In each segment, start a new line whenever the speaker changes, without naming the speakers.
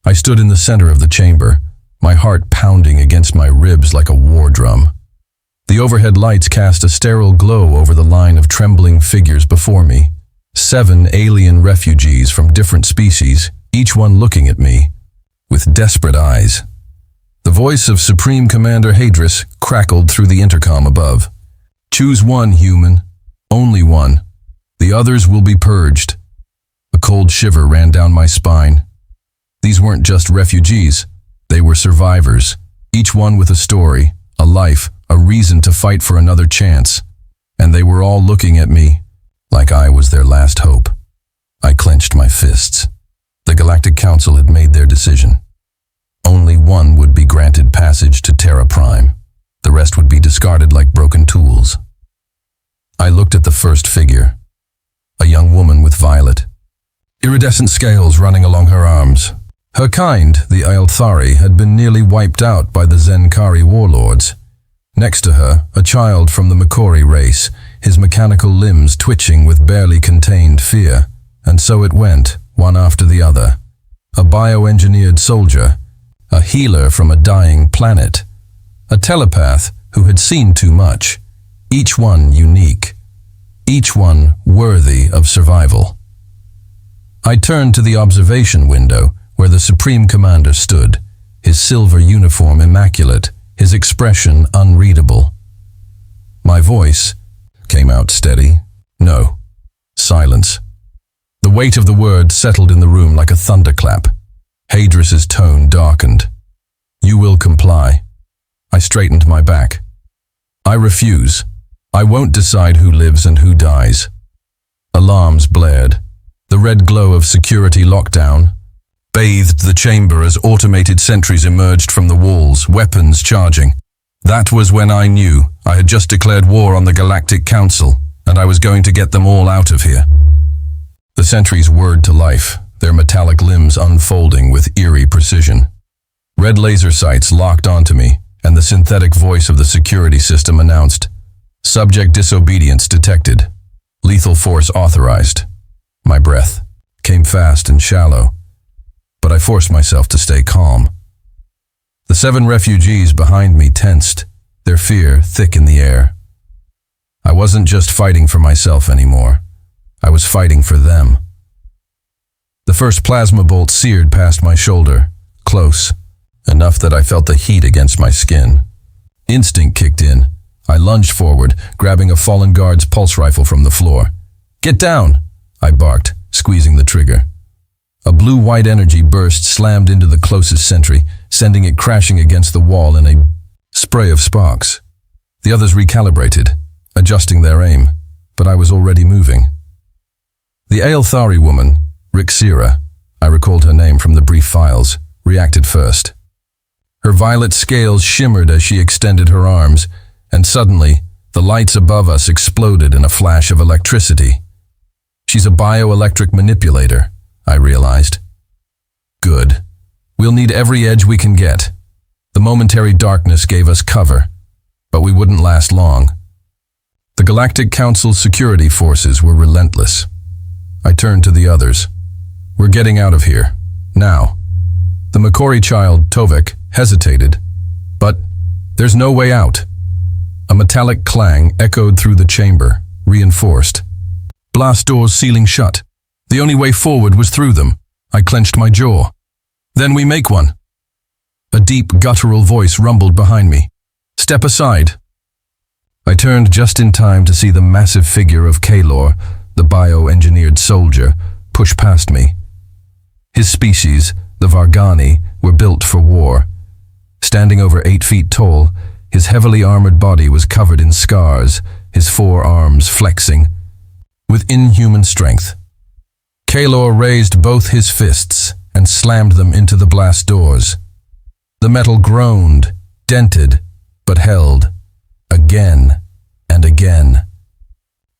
I stood in the center of the chamber, my heart pounding against my ribs like a war drum. The overhead lights cast a sterile glow over the line of trembling figures before me. 7 alien refugees from different species, each one looking at me with desperate eyes. The voice of Supreme Commander Hadris crackled through the intercom above. "Choose one, human. Only one. The others will be purged." A cold shiver ran down my spine. These weren't just refugees. They were survivors, each one with a story, a life, a reason to fight for another chance. And they were all looking at me like I was their last hope. I clenched my fists. The Galactic Council had made their decision. Only one would be granted passage to Terra Prime. The rest would be discarded like broken tools. I looked at the first figure, a young woman with violet, iridescent scales running along her arms. Her kind, the Aelthari, had been nearly wiped out by the Zenkari warlords. Next to her, a child from the Makori race, his mechanical limbs twitching with barely contained fear. And so it went, one after the other. A bioengineered soldier, a healer from a dying planet, a telepath who had seen too much, each one unique, each one worthy of survival. I turned to the observation window where the Supreme Commander stood, his silver uniform immaculate, his expression unreadable. My voice came out steady. No. Silence. The weight of the word settled in the room like a thunderclap. Hadris's tone darkened. "You will comply." I straightened my back. "I refuse. I won't decide who lives and who dies." Alarms blared. The red glow of security lockdown bathed the chamber as automated sentries emerged from the walls, weapons charging. That was when I knew I had just declared war on the Galactic Council, and I was going to get them all out of here. The sentries whirred to life, their metallic limbs unfolding with eerie precision. Red laser sights locked onto me, and the synthetic voice of the security system announced, "Subject disobedience detected. Lethal force authorized." My breath came fast and shallow, but I forced myself to stay calm. The 7 refugees behind me tensed, their fear thick in the air. I wasn't just fighting for myself anymore. I was fighting for them. The first plasma bolt seared past my shoulder, close, enough that I felt the heat against my skin. Instinct kicked in. I lunged forward, grabbing a fallen guard's pulse rifle from the floor. "Get down!" I barked, squeezing the trigger. A blue-white energy burst slammed into the closest sentry, sending it crashing against the wall in a spray of sparks. The others recalibrated, adjusting their aim, but I was already moving. The Aelthari woman, Rixira, I recalled her name from the brief files, reacted first. Her violet scales shimmered as she extended her arms, and suddenly, the lights above us exploded in a flash of electricity. She's a bioelectric manipulator, I realized. Good. We'll need every edge we can get. The momentary darkness gave us cover, but we wouldn't last long. The Galactic Council's security forces were relentless. I turned to the others. "We're getting out of here. Now." The Makori child, Tovek, hesitated. "But there's no way out." A metallic clang echoed through the chamber, reinforced. Blast doors sealing shut. The only way forward was through them. I clenched my jaw. "Then we make one." A deep, guttural voice rumbled behind me. "Step aside." I turned just in time to see the massive figure of Kalor, the bioengineered soldier, push past me. His species, the Vargani, were built for war. Standing over 8 feet tall, his heavily armored body was covered in scars, his 4 arms flexing. With inhuman strength, Kalor raised both his fists and slammed them into the blast doors. The metal groaned, dented, but held, again and again.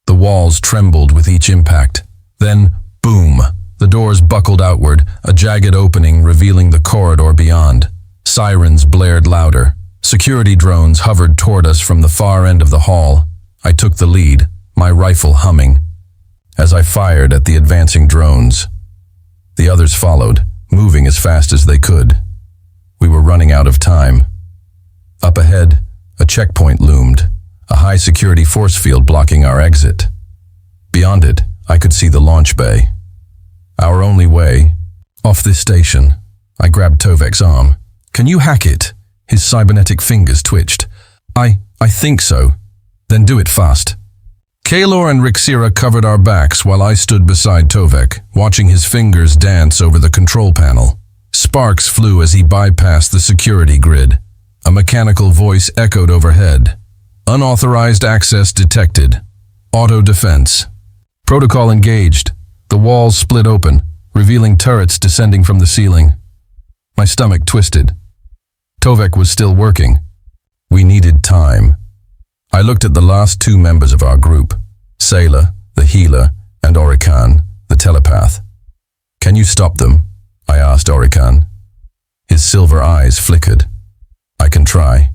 The walls trembled with each impact. Then, boom, the doors buckled outward, a jagged opening revealing the corridor beyond. Sirens blared louder. Security drones hovered toward us from the far end of the hall. I took the lead, my rifle humming. As I fired at the advancing drones, the others followed, moving as fast as they could. We were running out of time. Up ahead, a checkpoint loomed, a high-security force field blocking our exit. Beyond it, I could see the launch bay. Our only way, off this station. I grabbed Tovek's arm. "Can you hack it?" His cybernetic fingers twitched. I think so. Then do it fast." Kaelor and Rixira covered our backs while I stood beside Tovek, watching his fingers dance over the control panel. Sparks flew as he bypassed the security grid. A mechanical voice echoed overhead. "Unauthorized access detected. Auto defense." Protocol engaged. The walls split open, revealing turrets descending from the ceiling. My stomach twisted. Tovek was still working. We needed time. I looked at the last two members of our group, Sayla, the healer, and Orikan, the telepath. "Can you stop them?" I asked Orikan. His silver eyes flickered. "I can try."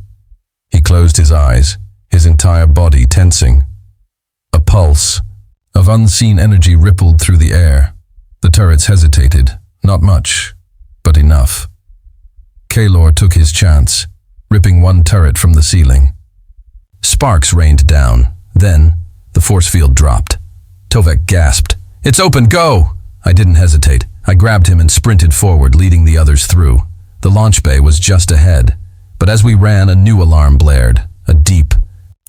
He closed his eyes, his entire body tensing. A pulse of unseen energy rippled through the air. The turrets hesitated, not much, but enough. Kaelor took his chance, ripping one turret from the ceiling. Sparks rained down. Then, the force field dropped. Tovek gasped. "It's open, go!" I didn't hesitate. I grabbed him and sprinted forward, leading the others through. The launch bay was just ahead, but as we ran, a new alarm blared, a deep,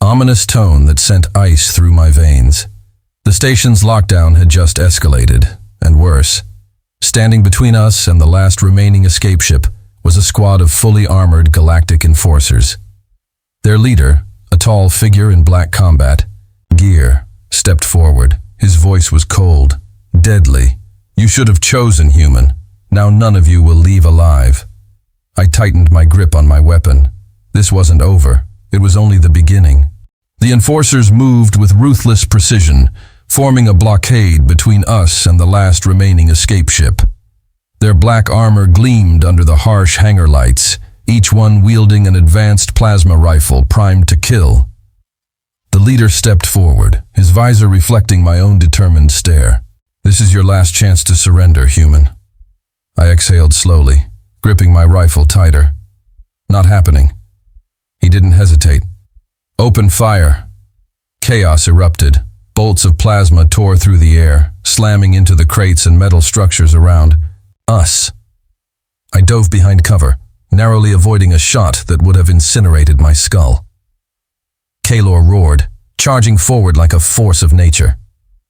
ominous tone that sent ice through my veins. The station's lockdown had just escalated, and worse. Standing between us and the last remaining escape ship was a squad of fully armored galactic enforcers. Their leader, a tall figure in black combat gear, stepped forward. His voice was cold, deadly. "You should have chosen, human. Now none of you will leave alive." I tightened my grip on my weapon. This wasn't over. It was only the beginning. The enforcers moved with ruthless precision, forming a blockade between us and the last remaining escape ship. Their black armor gleamed under the harsh hangar lights, each one wielding an advanced plasma rifle primed to kill. The leader stepped forward, his visor reflecting my own determined stare. "This is your last chance to surrender, human." I exhaled slowly, gripping my rifle tighter. "Not happening." He didn't hesitate. "Open fire." Chaos erupted. Bolts of plasma tore through the air, slamming into the crates and metal structures around us. I dove behind cover, narrowly avoiding a shot that would have incinerated my skull. Kaelor roared, charging forward like a force of nature.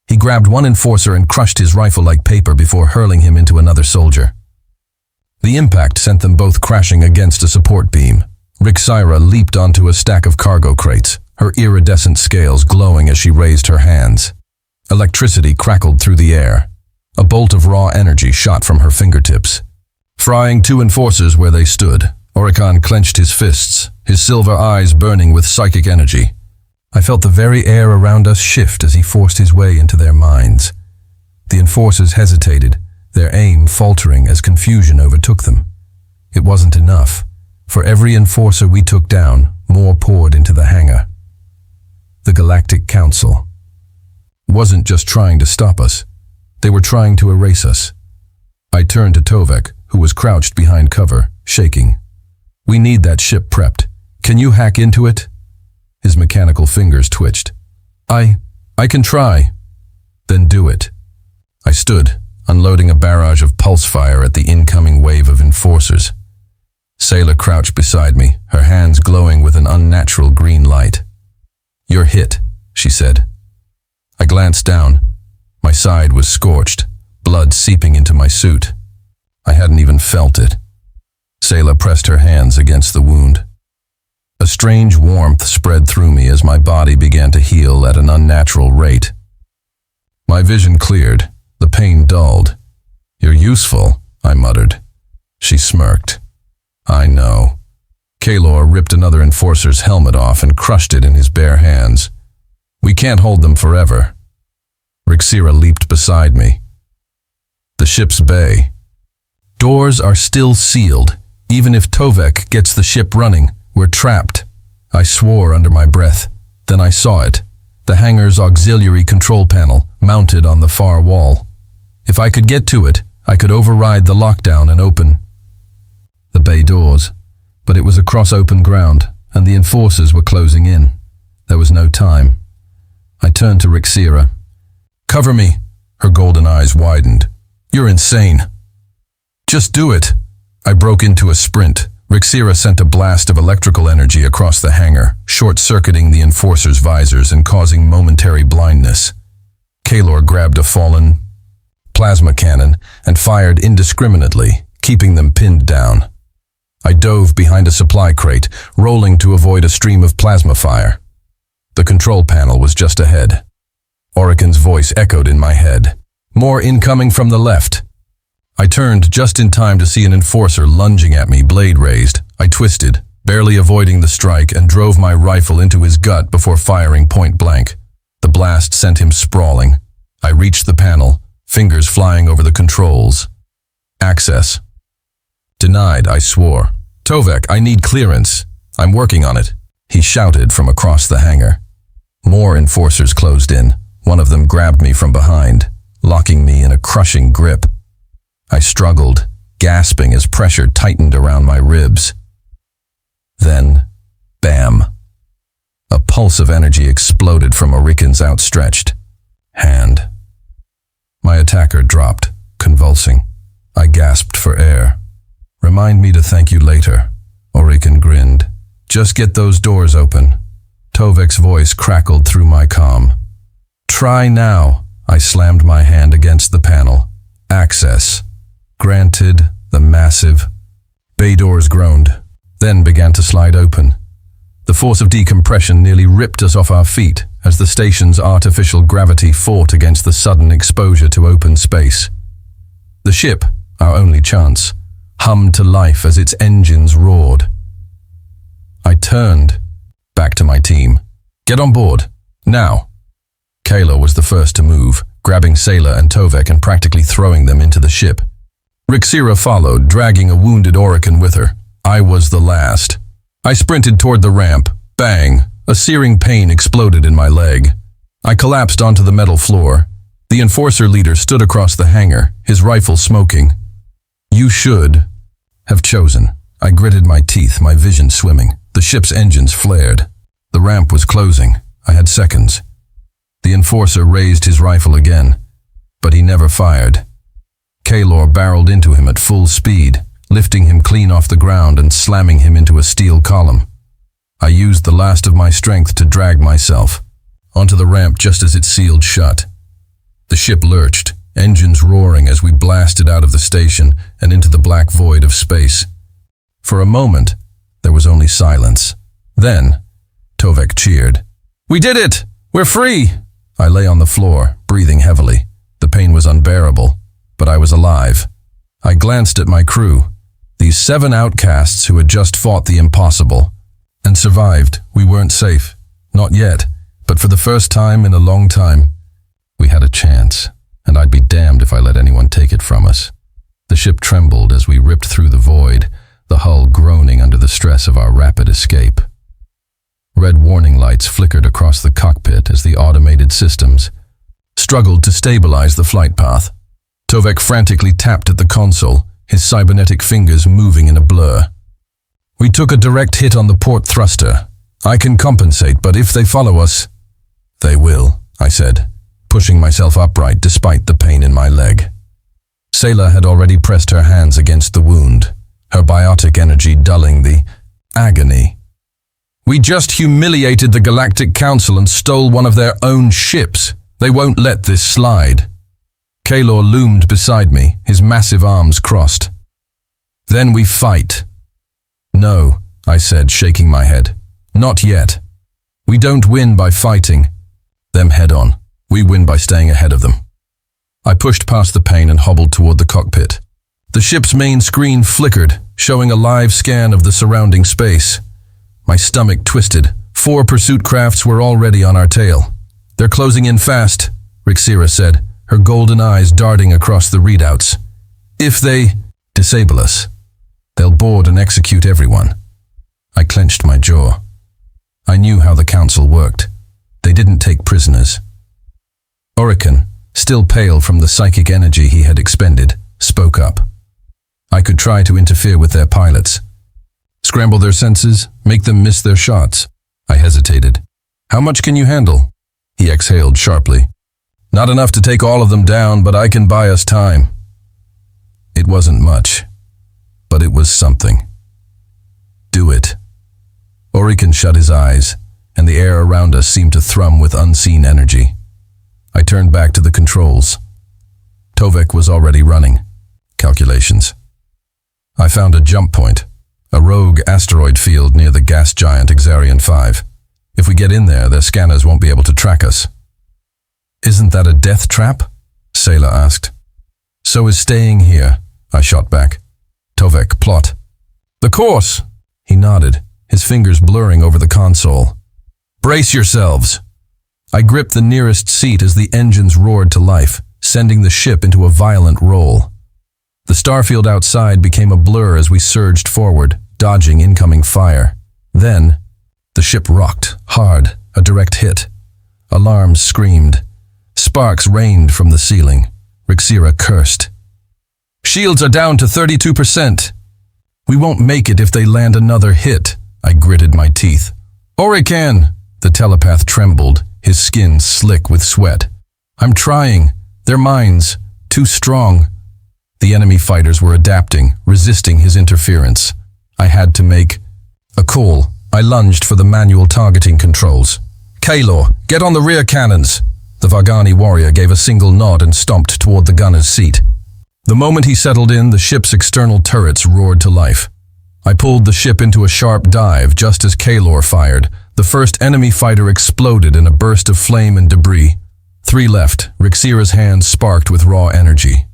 He grabbed one enforcer and crushed his rifle like paper before hurling him into another soldier. The impact sent them both crashing against a support beam. Rixira leaped onto a stack of cargo crates, her iridescent scales glowing as she raised her hands. Electricity crackled through the air. A bolt of raw energy shot from her fingertips, frying two enforcers where they stood. Orikan clenched his fists, his silver eyes burning with psychic energy. I felt the very air around us shift as he forced his way into their minds. The enforcers hesitated, their aim faltering as confusion overtook them. It wasn't enough. For every enforcer we took down, more poured into the hangar. The Galactic Council wasn't just trying to stop us. They were trying to erase us. I turned to Tovek, who was crouched behind cover, shaking. "We need that ship prepped. Can you hack into it?" His mechanical fingers twitched. I can try." "Then do it." I stood, unloading a barrage of pulse fire at the incoming wave of enforcers. Sayla crouched beside me, her hands glowing with an unnatural green light. "You're hit," she said. I glanced down. My side was scorched, blood seeping into my suit. I hadn't even felt it. Sayla pressed her hands against the wound. A strange warmth spread through me as my body began to heal at an unnatural rate. My vision cleared, the pain dulled. "You're useful," I muttered. She smirked. "I know." Kaelor ripped another enforcer's helmet off and crushed it in his bare hands. "We can't hold them forever." Rixira leaped beside me. The ship's bay. "Doors are still sealed. Even if Tovek gets the ship running, we're trapped." I swore under my breath. Then I saw it. The hangar's auxiliary control panel, mounted on the far wall. If I could get to it, I could override the lockdown and open the bay doors, but it was across open ground, and the enforcers were closing in. There was no time. I turned to Rixira. "Cover me." Her golden eyes widened. "You're insane." "Just do it." I broke into a sprint. Rixira sent a blast of electrical energy across the hangar, short-circuiting the enforcers' visors and causing momentary blindness. Kaylor grabbed a fallen plasma cannon and fired indiscriminately, keeping them pinned down. I dove behind a supply crate, rolling to avoid a stream of plasma fire. The control panel was just ahead. Awakens' voice echoed in my head. "More incoming from the left." I turned just in time to see an enforcer lunging at me, blade raised. I twisted, barely avoiding the strike, and drove my rifle into his gut before firing point blank. The blast sent him sprawling. I reached the panel, fingers flying over the controls. "Access." "Denied," I swore. "Tovek, I need clearance." "I'm working on it," he shouted from across the hangar. More enforcers closed in. One of them grabbed me from behind, locking me in a crushing grip. I struggled, gasping as pressure tightened around my ribs. Then, bam! A pulse of energy exploded from Awaken's outstretched hand. My attacker dropped, convulsing. I gasped for air. "Remind me to thank you later," Awaken grinned. "Just get those doors open." Tovek's voice crackled through my comm. "Try now." I slammed my hand against the panel. "Access." Granted. The massive bay doors groaned, then began to slide open. The force of decompression nearly ripped us off our feet as the station's artificial gravity fought against the sudden exposure to open space. The ship, our only chance, hummed to life as its engines roared. I turned back to my team. "Get on board, now." Kayla was the first to move, grabbing Sayla and Tovek and practically throwing them into the ship. Rixira followed, dragging a wounded Awaken with her. I was the last. I sprinted toward the ramp. Bang! A searing pain exploded in my leg. I collapsed onto the metal floor. The enforcer leader stood across the hangar, his rifle smoking. "You should have chosen." I gritted my teeth, my vision swimming. The ship's engines flared. The ramp was closing. I had seconds. The enforcer raised his rifle again, but he never fired. Kaylor barreled into him at full speed, lifting him clean off the ground and slamming him into a steel column. I used the last of my strength to drag myself onto the ramp just as it sealed shut. The ship lurched, engines roaring as we blasted out of the station and into the black void of space. For a moment, there was only silence. Then, Tovek cheered. "We did it! We're free!" I lay on the floor, breathing heavily. The pain was unbearable, but I was alive. I glanced at my crew, these 7 outcasts who had just fought the impossible, and survived. We weren't safe. Not yet, but for the first time in a long time, we had a chance, and I'd be damned if I let anyone take it from us. The ship trembled as we ripped through the void, the hull groaning under the stress of our rapid escape. Red warning lights flickered across the cockpit as the automated systems struggled to stabilize the flight path. Tovek frantically tapped at the console, his cybernetic fingers moving in a blur. "We took a direct hit on the port thruster. I can compensate, but if they follow us..." "They will," I said, pushing myself upright despite the pain in my leg. Sayla had already pressed her hands against the wound, her biotic energy dulling the agony. "We just humiliated the Galactic Council and stole one of their own ships. They won't let this slide." Kaylor loomed beside me, his massive arms crossed. "Then we fight." "No," I said, shaking my head. "Not yet. We don't win by fighting them head on. We win by staying ahead of them." I pushed past the pain and hobbled toward the cockpit. The ship's main screen flickered, showing a live scan of the surrounding space. My stomach twisted. 4 pursuit crafts were already on our tail. "They're closing in fast," Rixira said, her golden eyes darting across the readouts. "If they disable us, they'll board and execute everyone." I clenched my jaw. I knew how the council worked. They didn't take prisoners. Awaken, still pale from the psychic energy he had expended, spoke up. I could try to interfere with their pilots. Scramble their senses, make them miss their shots. I hesitated. How much can you handle? He exhaled sharply. Not enough to take all of them down, but I can buy us time. It wasn't much, but it was something. Do it. Orican shut his eyes, and the air around us seemed to thrum with unseen energy. I turned back to the controls. Tovek was already running. Calculations. I found a jump point, a rogue asteroid field near the gas giant Xarian 5. If we get in there, their scanners won't be able to track us. Isn't that a death trap? Sayla asked. So is staying here, I shot back. Tovek, plot. The course! He nodded, his fingers blurring over the console. Brace yourselves! I gripped the nearest seat as the engines roared to life, sending the ship into a violent roll. The starfield outside became a blur as we surged forward, dodging incoming fire. Then, the ship rocked, hard, a direct hit. Alarms screamed. Sparks rained from the ceiling. Rixira cursed. Shields are down to 32%. We won't make it if they land another hit, I gritted my teeth. Orican! The telepath trembled, his skin slick with sweat. I'm trying. Their minds, too strong. The enemy fighters were adapting, resisting his interference. I had to make a call. I lunged for the manual targeting controls. Kaylor, get on the rear cannons. The Vargani warrior gave a single nod and stomped toward the gunner's seat. The moment he settled in, the ship's external turrets roared to life. I pulled the ship into a sharp dive just as Kaylor fired. The first enemy fighter exploded in a burst of flame and debris. 3 left. Rixira's hands sparked with raw energy.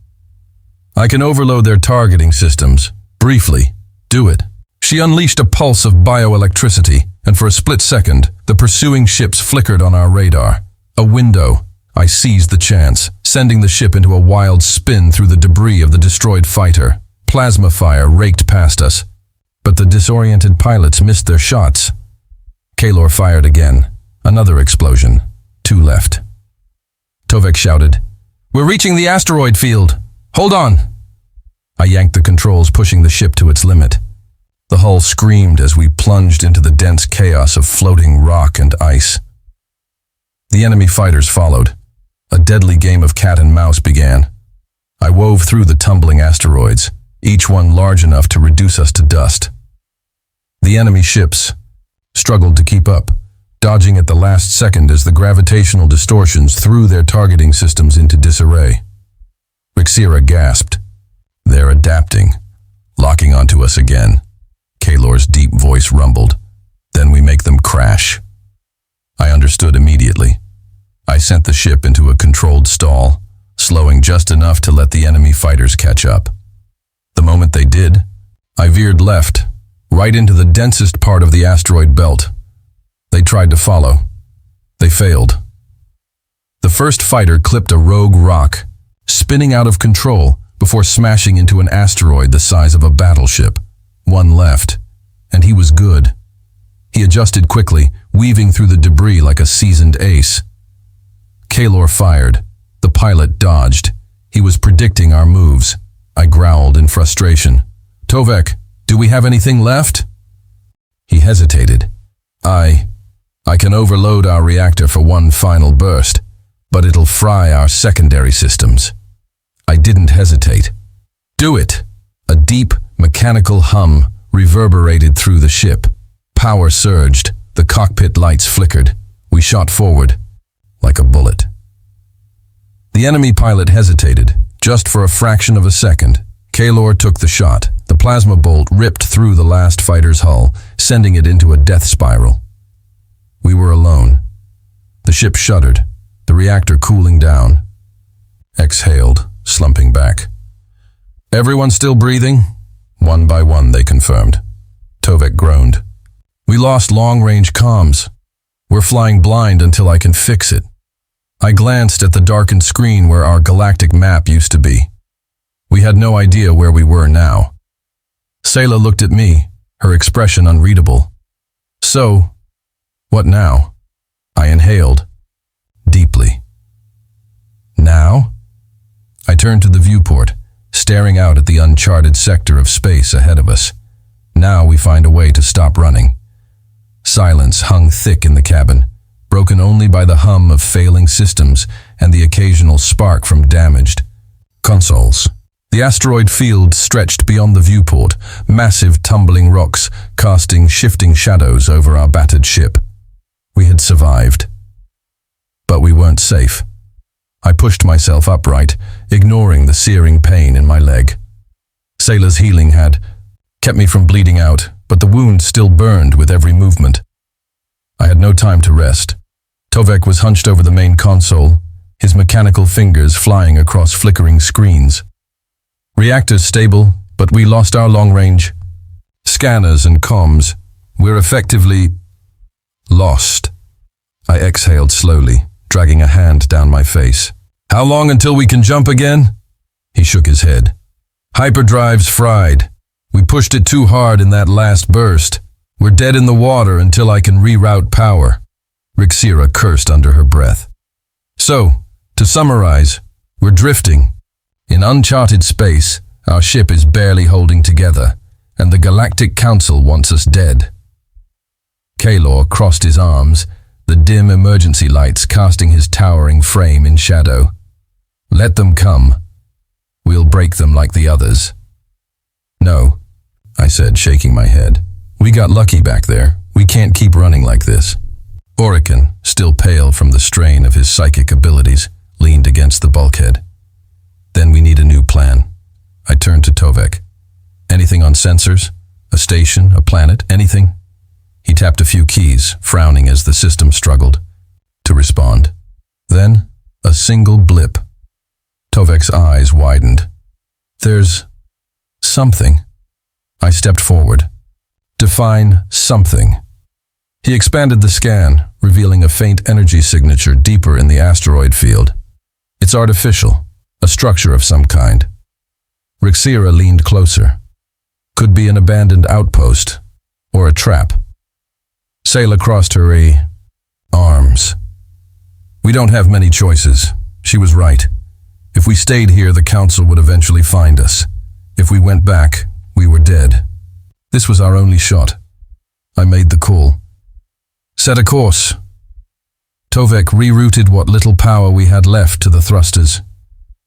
I can overload their targeting systems. Briefly. Do it. She unleashed a pulse of bioelectricity, and for a split second, the pursuing ships flickered on our radar. A window. I seized the chance, sending the ship into a wild spin through the debris of the destroyed fighter. Plasma fire raked past us, but the disoriented pilots missed their shots. Kaylor fired again. Another explosion. 2 left. Tovek shouted, We're reaching the asteroid field. Hold on. I yanked the controls, pushing the ship to its limit. The hull screamed as we plunged into the dense chaos of floating rock and ice. The enemy fighters followed. A deadly game of cat and mouse began. I wove through the tumbling asteroids, each one large enough to reduce us to dust. The enemy ships struggled to keep up, dodging at the last second as the gravitational distortions threw their targeting systems into disarray. Rixira gasped. They're adapting, locking onto us again. Kaylor's deep voice rumbled. Then we make them crash. I understood immediately. I sent the ship into a controlled stall, slowing just enough to let the enemy fighters catch up. The moment they did, I veered left, right into the densest part of the asteroid belt. They tried to follow. They failed. The first fighter clipped a rogue rock, spinning out of control before smashing into an asteroid the size of a battleship. 1 left, and he was good. He adjusted quickly, weaving through the debris like a seasoned ace. Kaylor fired. The pilot dodged. He was predicting our moves. I growled in frustration. Tovek, do we have anything left? He hesitated. I can overload our reactor for one final burst, but it'll fry our secondary systems. I didn't hesitate. Do it. A deep, mechanical hum reverberated through the ship. Power surged. The cockpit lights flickered. We shot forward, like a bullet. The enemy pilot hesitated, just for a fraction of a second. Kaylor took the shot. The plasma bolt ripped through the last fighter's hull, sending it into a death spiral. We were alone. The ship shuddered, the reactor cooling down. Exhaled, slumping back. Everyone still breathing? One by one, they confirmed. Tovek groaned. We lost long-range comms. We're flying blind until I can fix it. I glanced at the darkened screen where our galactic map used to be. We had no idea where we were now. Sayla looked at me, her expression unreadable. So, what now? I inhaled, deeply. Now? I turned to the viewport, staring out at the uncharted sector of space ahead of us. Now we find a way to stop running. Silence hung thick in the cabin, broken only by the hum of failing systems and the occasional spark from damaged consoles. The asteroid field stretched beyond the viewport, massive tumbling rocks casting shifting shadows over our battered ship. We had survived. But we weren't safe. I pushed myself upright, ignoring the searing pain in my leg. Sailor's healing had kept me from bleeding out, but the wound still burned with every movement. I had no time to rest. Tovek was hunched over the main console, his mechanical fingers flying across flickering screens. Reactors stable, but we lost our long-range scanners and comms. We're effectively lost. I exhaled slowly, dragging a hand down my face. How long until we can jump again? He shook his head. Hyperdrive's fried. We pushed it too hard in that last burst. We're dead in the water until I can reroute power. Rixira cursed under her breath. So, to summarize, we're drifting. In uncharted space, our ship is barely holding together, and the Galactic Council wants us dead. Kaelor crossed his arms, the dim emergency lights casting his towering frame in shadow. Let them come. We'll break them like the others. No, I said, shaking my head. We got lucky back there. We can't keep running like this. Orican, still pale from the strain of his psychic abilities, leaned against the bulkhead. Then we need a new plan. I turned to Tovek. Anything on sensors? A station? A planet? Anything? He tapped a few keys, frowning as the system struggled to respond. Then, a single blip. Tovek's eyes widened. There's something. I stepped forward. Define something. He expanded the scan, revealing a faint energy signature deeper in the asteroid field. It's artificial, a structure of some kind. Rixira leaned closer. Could be an abandoned outpost, or a trap. Sayla crossed her arms. We don't have many choices. She was right. If we stayed here, the Council would eventually find us. If we went back, we were dead. This was our only shot. I made the call. Set a course. Tovek rerouted what little power we had left to the thrusters.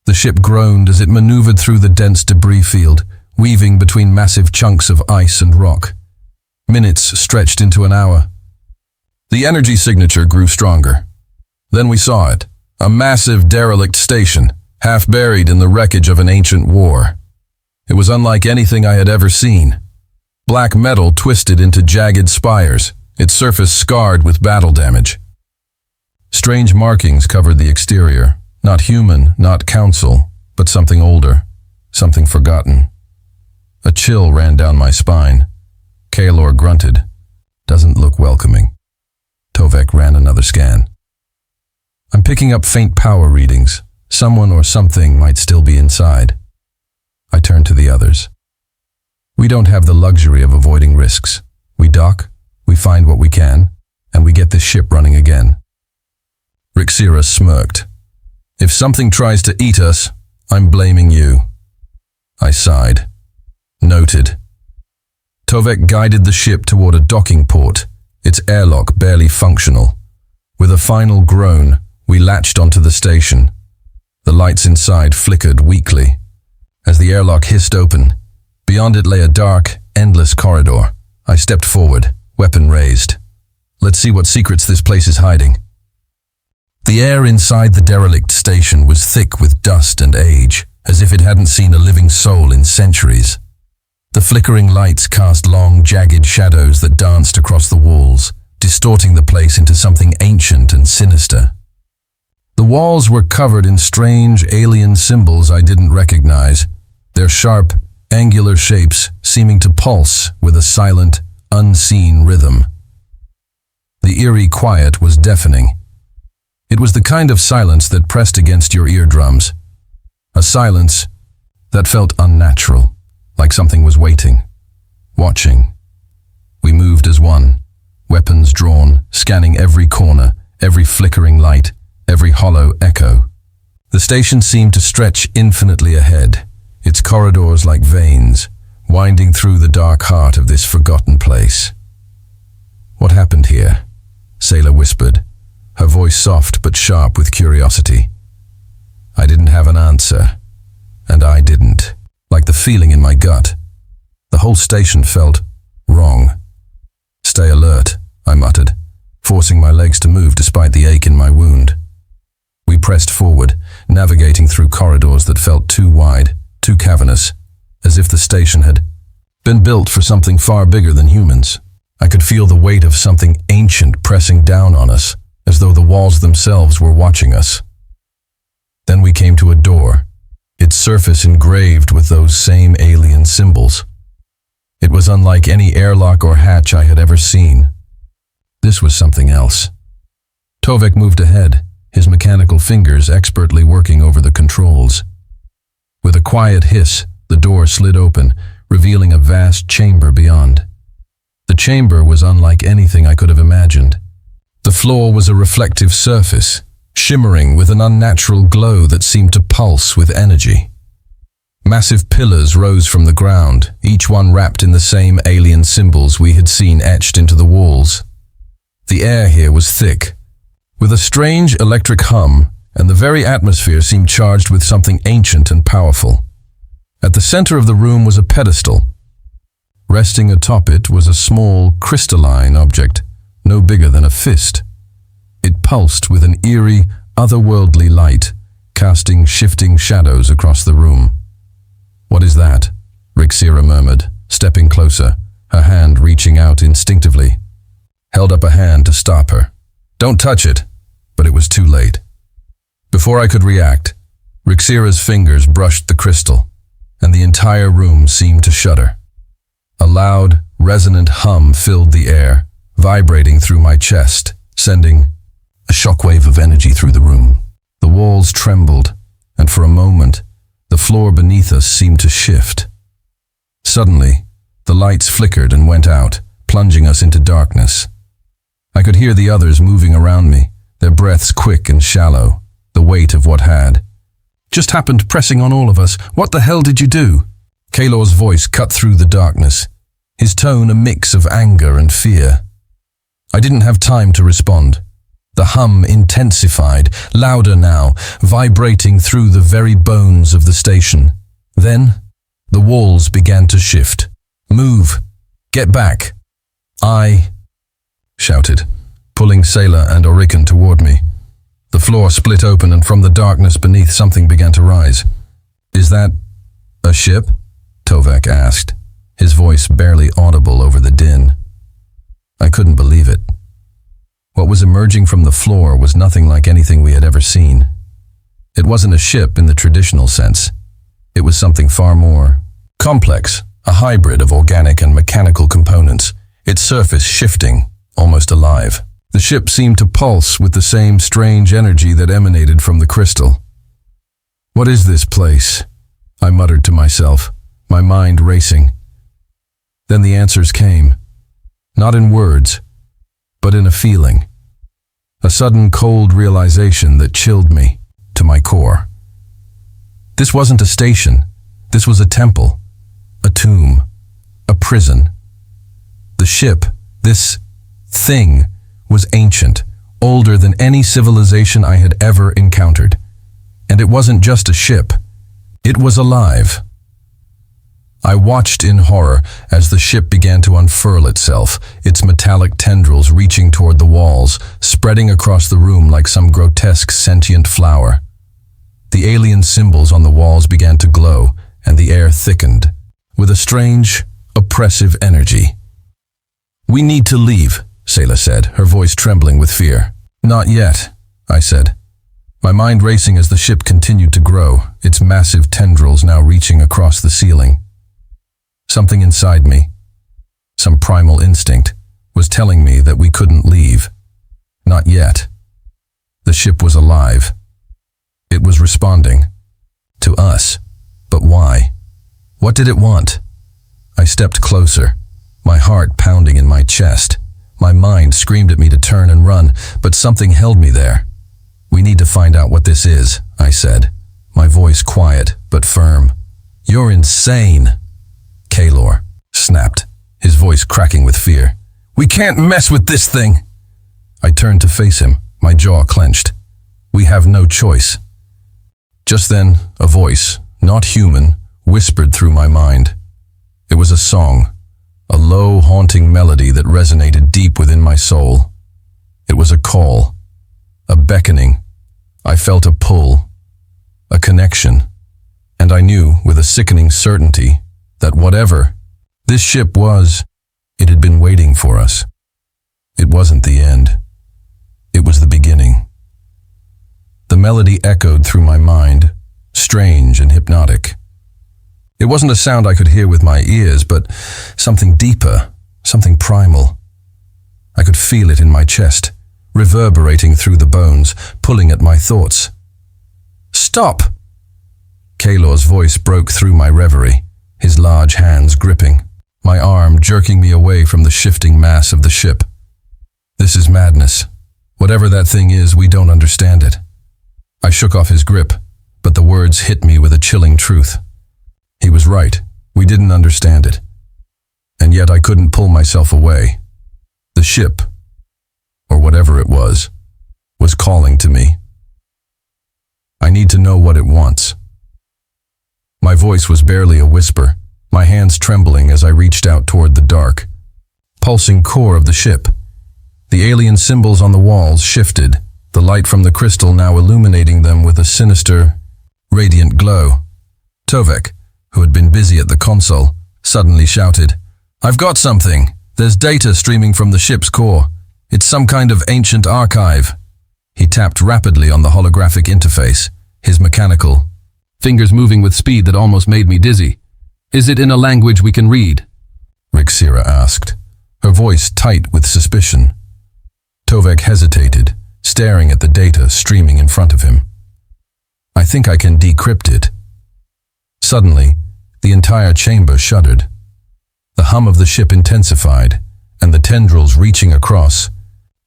The ship groaned as it maneuvered through the dense debris field, weaving between massive chunks of ice and rock. Minutes stretched into an hour. The energy signature grew stronger. Then we saw it, a massive derelict station, half buried in the wreckage of an ancient war. It was unlike anything I had ever seen. Black metal twisted into jagged spires, its surface scarred with battle damage. Strange markings covered the exterior, not human, not council, but something older, something forgotten. A chill ran down my spine. Kaelor grunted. Doesn't look welcoming. Tovek ran another scan. I'm picking up faint power readings. Someone or something might still be inside. I turned to the others. We don't have the luxury of avoiding risks. We dock, we find what we can, and we get this ship running again. Rixira smirked. If something tries to eat us, I'm blaming you. I sighed. Noted. Tovek guided the ship toward a docking port, its airlock barely functional. With a final groan, we latched onto the station. The lights inside flickered weakly. As the airlock hissed open, beyond it lay a dark, endless corridor. I stepped forward, weapon raised. Let's see what secrets this place is hiding. The air inside the derelict station was thick with dust and age, as if it hadn't seen a living soul in centuries. The flickering lights cast long, jagged shadows that danced across the walls, distorting the place into something ancient and sinister. The walls were covered in strange, alien symbols I didn't recognize, their sharp, angular shapes seeming to pulse with a silent, unseen rhythm. The eerie quiet was deafening. It was the kind of silence that pressed against your eardrums. A silence that felt unnatural, like something was waiting, watching. We moved as one, weapons drawn, scanning every corner, every flickering light, every hollow echo. The station seemed to stretch infinitely ahead, its corridors like veins, winding through the dark heart of this forgotten place. "What happened here?" Sayla whispered, her voice soft but sharp with curiosity. I didn't have an answer, and I didn't, like the feeling in my gut. The whole station felt wrong. "Stay alert," I muttered, forcing my legs to move despite the ache in my wound. We pressed forward, navigating through corridors that felt too wide, too cavernous, as if the station had been built for something far bigger than humans. I could feel the weight of something ancient pressing down on us, as though the walls themselves were watching us. Then we came to a door, its surface engraved with those same alien symbols. It was unlike any airlock or hatch I had ever seen. This was something else. Tovek moved ahead, his mechanical fingers expertly working over the controls. With a quiet hiss, the door slid open, revealing a vast chamber beyond. The chamber was unlike anything I could have imagined. The floor was a reflective surface, shimmering with an unnatural glow that seemed to pulse with energy. Massive pillars rose from the ground, each one wrapped in the same alien symbols we had seen etched into the walls. The air here was thick, with a strange electric hum, and the very atmosphere seemed charged with something ancient and powerful. At the center of the room was a pedestal. Resting atop it was a small, crystalline object, no bigger than a fist. It pulsed with an eerie, otherworldly light, casting shifting shadows across the room. "What is that?" Rixira murmured, stepping closer, her hand reaching out instinctively. Held up a hand to stop her. "Don't touch it," but it was too late. Before I could react, Rixira's fingers brushed the crystal, and the entire room seemed to shudder. A loud, resonant hum filled the air, vibrating through my chest, sending a shockwave of energy through the room. The walls trembled, and for a moment, the floor beneath us seemed to shift. Suddenly, the lights flickered and went out, plunging us into darkness. I could hear the others moving around me, their breaths quick and shallow, the weight of what had just happened pressing on all of us. "What the hell did you do?" Kalor's voice cut through the darkness, his tone a mix of anger and fear. I didn't have time to respond. The hum intensified, louder now, vibrating through the very bones of the station. Then, the walls began to shift. "Move! Get back!" I shouted, pulling Sayla and Orikan toward me. The floor split open, and from the darkness beneath something began to rise. "Is that a ship?" Tovek asked, his voice barely audible over the din. I couldn't believe it. What was emerging from the floor was nothing like anything we had ever seen. It wasn't a ship in the traditional sense. It was something far more complex, a hybrid of organic and mechanical components, its surface shifting, almost alive. The ship seemed to pulse with the same strange energy that emanated from the crystal. "What is this place?" I muttered to myself, my mind racing. Then the answers came, not in words, but in a feeling. A sudden cold realization that chilled me to my core. This wasn't a station. This was a temple, a tomb, a prison. The ship, this thing, was ancient, older than any civilization I had ever encountered. And it wasn't just a ship. It was alive. I watched in horror as the ship began to unfurl itself, its metallic tendrils reaching toward the walls, spreading across the room like some grotesque sentient flower. The alien symbols on the walls began to glow, and the air thickened, with a strange, oppressive energy. "We need to leave," Sayla said, her voice trembling with fear. "Not yet," I said, my mind racing as the ship continued to grow, its massive tendrils now reaching across the ceiling. Something inside me, some primal instinct, was telling me that we couldn't leave. Not yet. The ship was alive. It was responding. To us. But why? What did it want? I stepped closer, my heart pounding in my chest. My mind screamed at me to turn and run, but something held me there. "We need to find out what this is," I said, my voice quiet but firm. You're insane, Kalor snapped, his voice cracking with fear. We can't mess with this thing. I turned to face him, my jaw clenched. We have no choice. Just then, a voice, not human, whispered through my mind. It was a song, a low, haunting melody that resonated deep within my soul. It was a call, a beckoning. I felt a pull, a connection, and I knew with a sickening certainty that whatever this ship was, it had been waiting for us. It wasn't the end. It was the beginning. The melody echoed through my mind, strange and hypnotic. It wasn't a sound I could hear with my ears, but something deeper, something primal. I could feel it in my chest, reverberating through the bones, pulling at my thoughts. Stop! Kalor's voice broke through my reverie, his large hands gripping, my arm jerking me away from the shifting mass of the ship. This is madness. Whatever that thing is, we don't understand it. I shook off his grip, but the words hit me with a chilling truth. He was right. We didn't understand it. And yet I couldn't pull myself away. The ship, or whatever it was calling to me. I need to know what it wants. My voice was barely a whisper, my hands trembling as I reached out toward the dark, pulsing core of the ship. The alien symbols on the walls shifted, the light from the crystal now illuminating them with a sinister, radiant glow. Tovek, who had been busy at the console, suddenly shouted, "I've got something! There's data streaming from the ship's core. It's some kind of ancient archive." He tapped rapidly on the holographic interface, his mechanical fingers moving with speed that almost made me dizzy. "Is it in a language we can read?" Rixira asked, her voice tight with suspicion. Tovek hesitated, staring at the data streaming in front of him. "I think I can decrypt it." Suddenly, the entire chamber shuddered. The hum of the ship intensified, and the tendrils reaching across.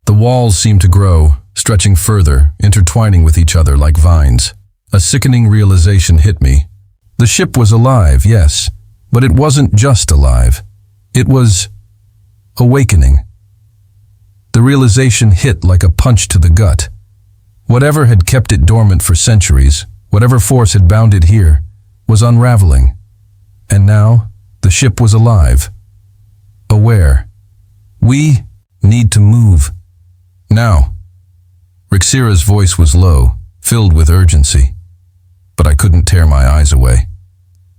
The walls seemed to grow, stretching further, intertwining with each other like vines. A sickening realization hit me. The ship was alive, yes, but it wasn't just alive. It was awakening. The realization hit like a punch to the gut. Whatever had kept it dormant for centuries, whatever force had bound it here, was unraveling. And now, the ship was alive. Aware. We need to move. Now. Rixira's voice was low, filled with urgency. But I couldn't tear my eyes away.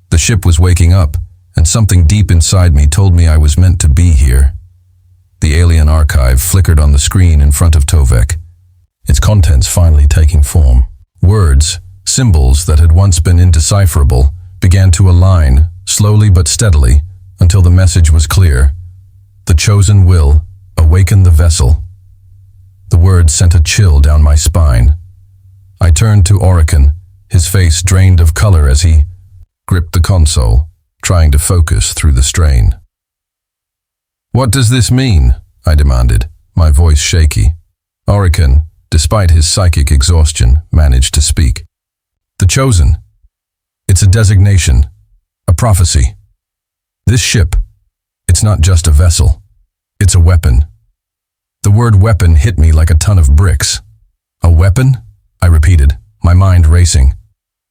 The ship was waking up, and something deep inside me told me I was meant to be here. The alien archive flickered on the screen in front of Tovek, its contents finally taking form. Words, symbols that had once been indecipherable, began to align, slowly but steadily, until the message was clear. The chosen will awaken the vessel. The words sent a chill down my spine. I turned to Orican, his face drained of color as he gripped the console, trying to focus through the strain. "What does this mean?" I demanded, my voice shaky. Orican, despite his psychic exhaustion, managed to speak. "The chosen. It's a designation, a prophecy. This ship, it's not just a vessel. It's a weapon." The word weapon hit me like a ton of bricks. "A weapon?" I repeated, my mind racing.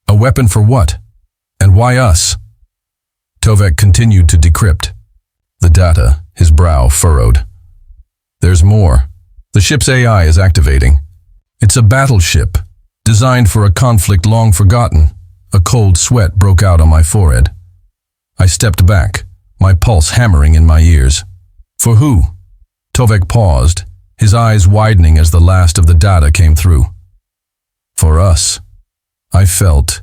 "A weapon for what? And why us?" Tovek continued to decrypt the data, his brow furrowed. "There's more. The ship's AI is activating. It's a battleship, designed for a conflict long forgotten." A cold sweat broke out on my forehead. I stepped back, my pulse hammering in my ears. "For who?" Tovek paused, his eyes widening as the last of the data came through. "For us." I felt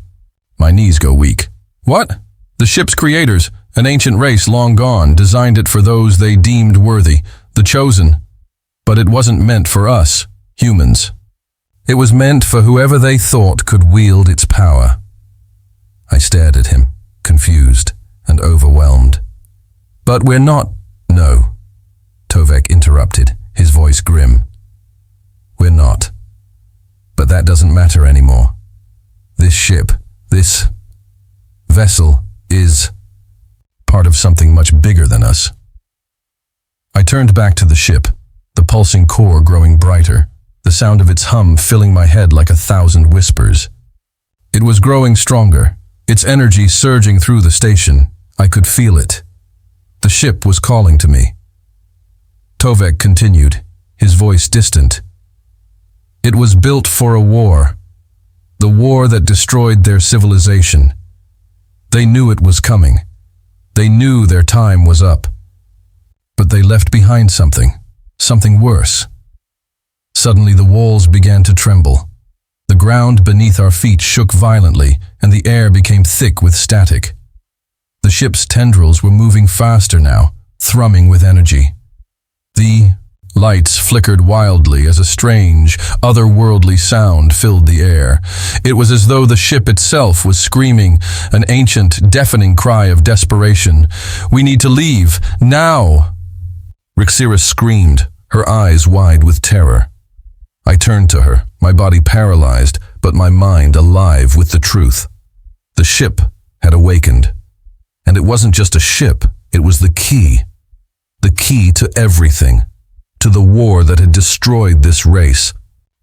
my knees go weak. "What?" "The ship's creators, an ancient race long gone, designed it for those they deemed worthy, the chosen. But it wasn't meant for us, humans. It was meant for whoever they thought could wield its power." I stared at him, confused and overwhelmed. "But we're not—" "No," Tovek interrupted, his voice grim. "We're not. But that doesn't matter anymore. This ship, this vessel, is part of something much bigger than us. I turned back to the ship, the pulsing core growing brighter, the sound of its hum filling my head like 1,000 whispers. It was growing stronger, its energy surging through the station. I could feel it. The ship was calling to me. Tovek continued, his voice distant. It was built for a war, the war that destroyed their civilization. They knew it was coming. They knew their time was up. But they left behind something worse. Suddenly the walls began to tremble. The ground beneath our feet shook violently, and the air became thick with static. The ship's tendrils were moving faster now, thrumming with energy. The lights flickered wildly as a strange, otherworldly sound filled the air. It was as though the ship itself was screaming, an ancient, deafening cry of desperation. "We need to leave, now!" Rixira screamed, her eyes wide with terror. I turned to her, my body paralyzed, but my mind alive with the truth. The ship had awakened. And it wasn't just a ship, it was the key to everything, to the war that had destroyed this race,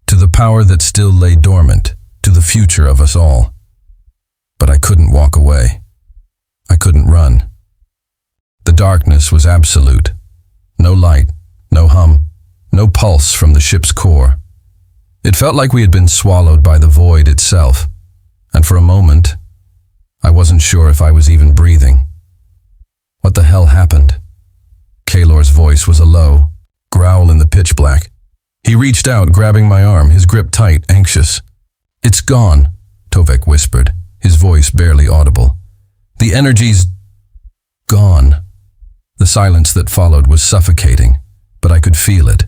to the power that still lay dormant, to the future of us all. But I couldn't walk away. I couldn't run. The darkness was absolute. No light, no hum, no pulse from the ship's core. It felt like we had been swallowed by the void itself, and for a moment, I wasn't sure if I was even breathing. What the hell happened? Kalor's voice was a low growl in the pitch black. He reached out, grabbing my arm, his grip tight, anxious. "It's gone," Tovek whispered, his voice barely audible. "The energy's gone." The silence that followed was suffocating, but I could feel it.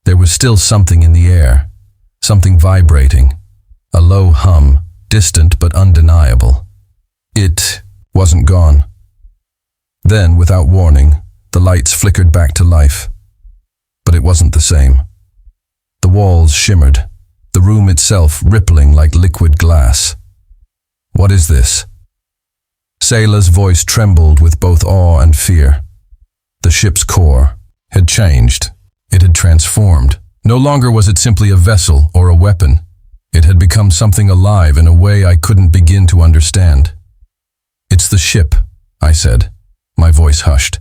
There was still something in the air, something vibrating, a low hum, distant but undeniable. It wasn't gone. Then, without warning, the lights flickered back to life. But it wasn't the same. The walls shimmered, the room itself rippling like liquid glass. "What is this?" Sayla's voice trembled with both awe and fear. The ship's core had changed. It had transformed. No longer was it simply a vessel or a weapon. It had become something alive in a way I couldn't begin to understand. "It's the ship," I said, my voice hushed.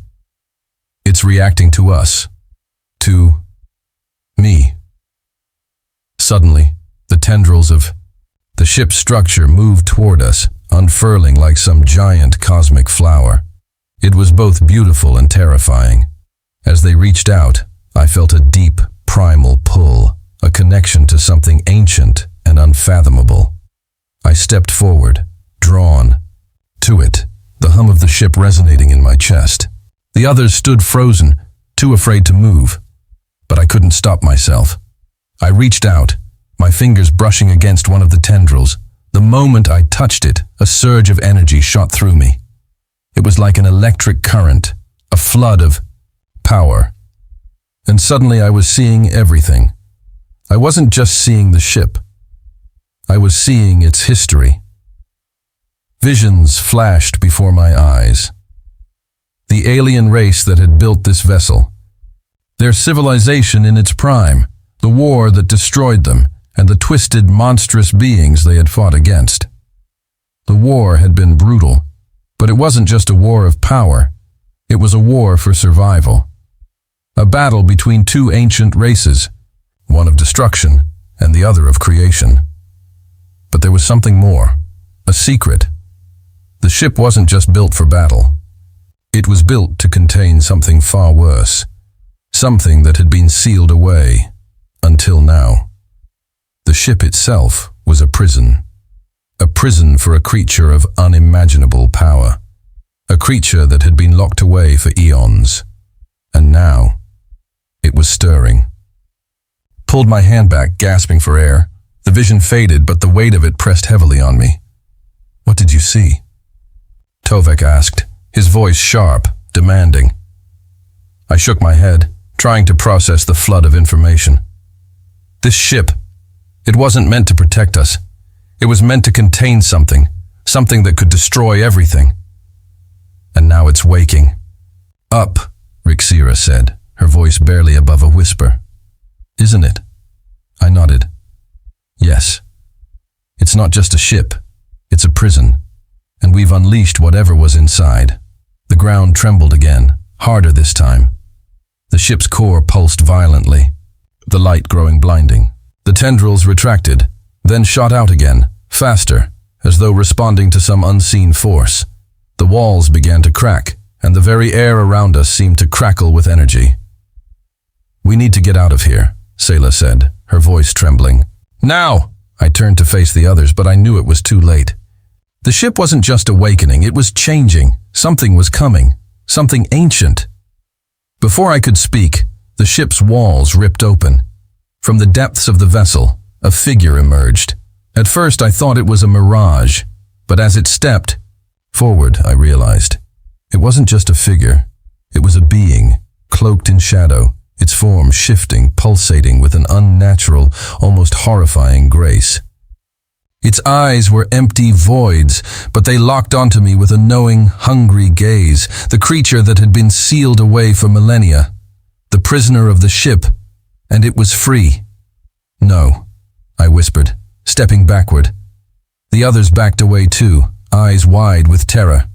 "It's reacting to us. To me." Suddenly, the tendrils of the ship's structure moved toward us, unfurling like some giant cosmic flower. It was both beautiful and terrifying. As they reached out, I felt a deep, primal pull, a connection to something ancient and unfathomable. I stepped forward, drawn to it, the hum of the ship resonating in my chest. The others stood frozen, too afraid to move. But I couldn't stop myself. I reached out, my fingers brushing against one of the tendrils. The moment I touched it, a surge of energy shot through me. It was like an electric current, a flood of power. And suddenly I was seeing everything. I wasn't just seeing the ship. I was seeing its history. Visions flashed before my eyes. The alien race that had built this vessel. Their civilization in its prime, the war that destroyed them, and the twisted, monstrous beings they had fought against. The war had been brutal, but it wasn't just a war of power. It was a war for survival. A battle between two ancient races, one of destruction and the other of creation. But there was something more, a secret. The ship wasn't just built for battle. It was built to contain something far worse, something that had been sealed away until now. The ship itself was a prison for a creature of unimaginable power, a creature that had been locked away for eons. And now, it was stirring. Pulled my hand back, gasping for air. The vision faded, but the weight of it pressed heavily on me. "What did you see?" Tovek asked, his voice sharp, demanding. I shook my head, trying to process the flood of information. This ship, it wasn't meant to protect us. It was meant to contain something that could destroy everything. and now it's waking. Up, Rixira said, her voice barely above a whisper. Isn't it? I nodded. Yes. It's not just a ship. It's a prison. And we've unleashed whatever was inside. The ground trembled again, harder this time. The ship's core pulsed violently, the light growing blinding. The tendrils retracted, then shot out again, faster, as though responding to some unseen force. The walls began to crack, and the very air around us seemed to crackle with energy. We need to get out of here, Sayla said, her voice trembling. Now! I turned to face the others, but I knew it was too late. The ship wasn't just awakening, it was changing. Something was coming. Something ancient. Before I could speak, the ship's walls ripped open. From the depths of the vessel, a figure emerged. At first I thought it was a mirage, but as it stepped forward, I realized. It wasn't just a figure. It was a being, cloaked in shadow, its form shifting, pulsating with an unnatural, almost horrifying grace. Its eyes were empty voids, but they locked onto me with a knowing, hungry gaze, the creature that had been sealed away for millennia, the prisoner of the ship, and it was free. No, I whispered, stepping backward. The others backed away too, eyes wide with terror.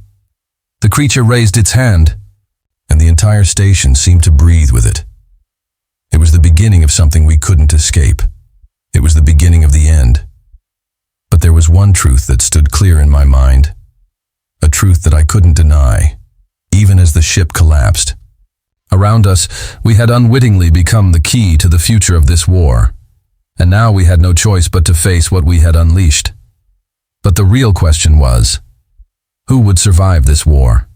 The creature raised its hand, and the entire station seemed to breathe with it. It was the beginning of something we couldn't escape. It was the beginning of the end. But there was one truth that stood clear in my mind, a truth that I couldn't deny, even as the ship collapsed. Around us, we had unwittingly become the key to the future of this war, and now we had no choice but to face what we had unleashed. But the real question was, who would survive this war?